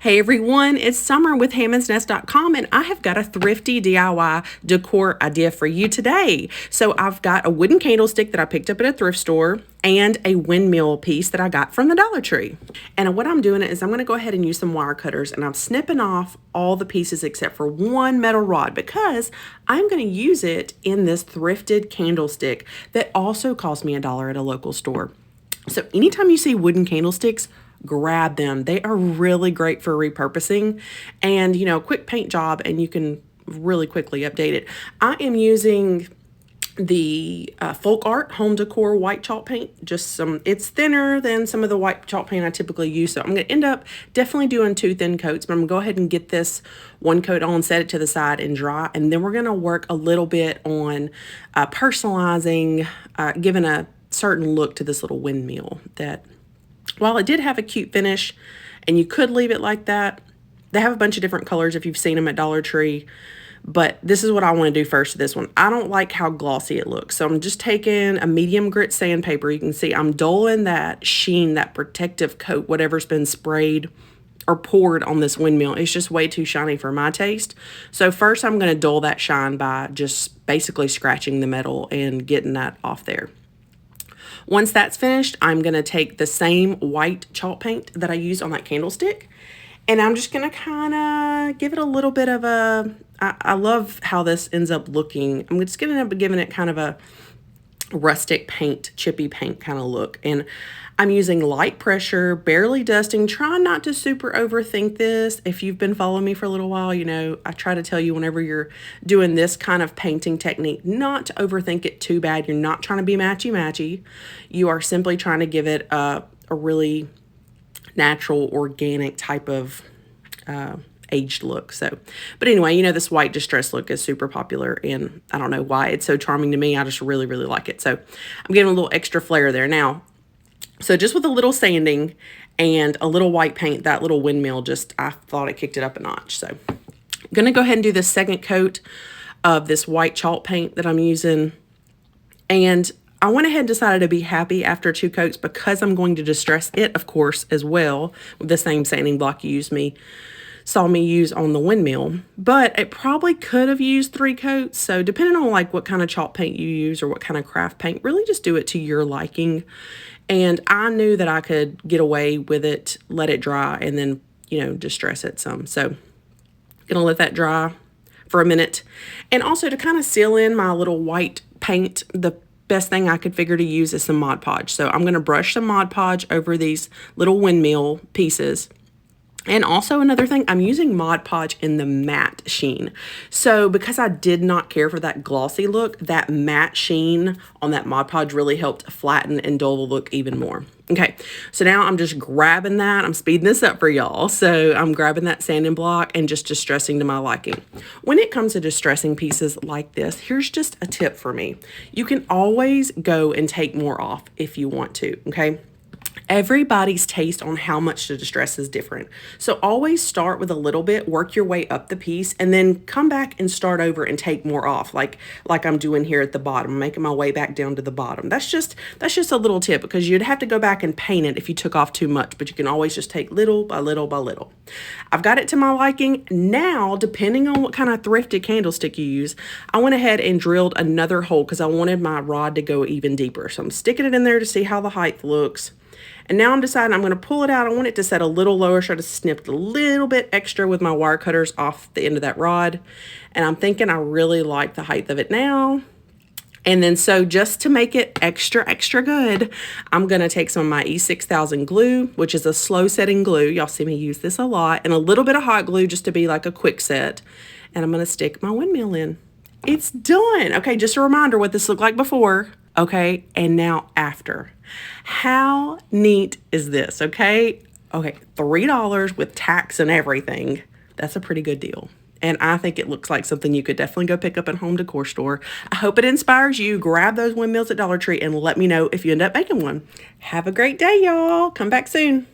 Hey everyone, it's Summer with HammonsNest.com, and I have got a thrifty DIY decor idea for you today. So I've got a wooden candlestick that I picked up at a thrift store and a windmill piece that I got from the Dollar Tree. And what I'm doing is I'm going to go ahead and use some wire cutters, and I'm snipping off all the pieces except for one metal rod because I'm going to use it in this thrifted candlestick that also cost me $1 at a local store. So anytime you see wooden candlesticks, grab them. They are really great for repurposing and, quick paint job, and you can really quickly update it. I am using the Folk Art Home Decor white chalk paint. It's thinner than some of the white chalk paint I typically use. So I'm going to end up definitely doing 2 thin coats, but I'm going to go ahead and get this one coat on, set it to the side and dry. And then we're going to work a little bit on personalizing, giving a certain look to this little windmill that, while it did have a cute finish and you could leave it like that, they have a bunch of different colors if you've seen them at Dollar Tree. But this is what I want to do first to this one. I don't like how glossy it looks. So I'm just taking a medium grit sandpaper. You can see I'm dulling that sheen, that protective coat, whatever's been sprayed or poured on this windmill. It's just way too shiny for my taste. So first I'm going to dull that shine by just basically scratching the metal and getting that off there. Once that's finished, I'm going to take the same white chalk paint that I used on that candlestick, and I'm just going to kind of give it a little bit of a, I love how this ends up looking. I'm just going to end up giving it kind of a rustic paint, chippy paint kind of look. And I'm using light pressure, barely dusting, trying not to super overthink this. If you've been following me for a little while, I try to tell you whenever you're doing this kind of painting technique, not to overthink it too bad. You're not trying to be matchy-matchy. You are simply trying to give it a really natural, organic type of aged look. But anyway, this white distress look is super popular, and I don't know why it's so charming to me. I just really, really like it. So I'm giving a little extra flair there. Now, so just with a little sanding and a little white paint, that little windmill I thought it kicked it up a notch. So I'm going to go ahead and do the second coat of this white chalk paint that I'm using. And I went ahead and decided to be happy after 2 coats because I'm going to distress it, of course, as well, with the same sanding block you saw me use on the windmill. But it probably could have used 3 coats. So depending on what kind of chalk paint you use or what kind of craft paint, really just do it to your liking. And I knew that I could get away with it, let it dry, and then, distress it some. So gonna let that dry for a minute. And also to kind of seal in my little white paint, the best thing I could figure to use is some Mod Podge. So I'm gonna brush some Mod Podge over these little windmill pieces. And also another thing, I'm using Mod Podge in the matte sheen. So because I did not care for that glossy look, that matte sheen on that Mod Podge really helped flatten and dull the look even more. Okay, so now I'm just grabbing that. I'm speeding this up for y'all. So I'm grabbing that sanding block and just distressing to my liking. When it comes to distressing pieces like this, here's just a tip for me. You can always go and take more off if you want to, okay? Everybody's taste on how much to distress is different. So always start with a little bit, work your way up the piece, and then come back and start over and take more off, like I'm doing here at the bottom. I'm making my way back down to the bottom. That's just a little tip, because you'd have to go back and paint it if you took off too much, but you can always just take little by little by little. I've got it to my liking. Now, depending on what kind of thrifted candlestick you use, I went ahead and drilled another hole because I wanted my rod to go even deeper. So I'm sticking it in there to see how the height looks. And now I'm deciding I'm going to pull it out. I want it to set a little lower, so I just snipped a little bit extra with my wire cutters off the end of that rod. And I'm thinking I really like the height of it now. And then so just to make it extra, extra good, I'm going to take some of my E6000 glue, which is a slow setting glue. Y'all see me use this a lot. And a little bit of hot glue just to be like a quick set. And I'm going to stick my windmill in. It's done. Okay, just a reminder what this looked like before. Okay, and now after. How neat is this, okay? Okay, $3 with tax and everything. That's a pretty good deal. And I think it looks like something you could definitely go pick up at a home decor store. I hope it inspires you. Grab those windmills at Dollar Tree and let me know if you end up making one. Have a great day, y'all. Come back soon.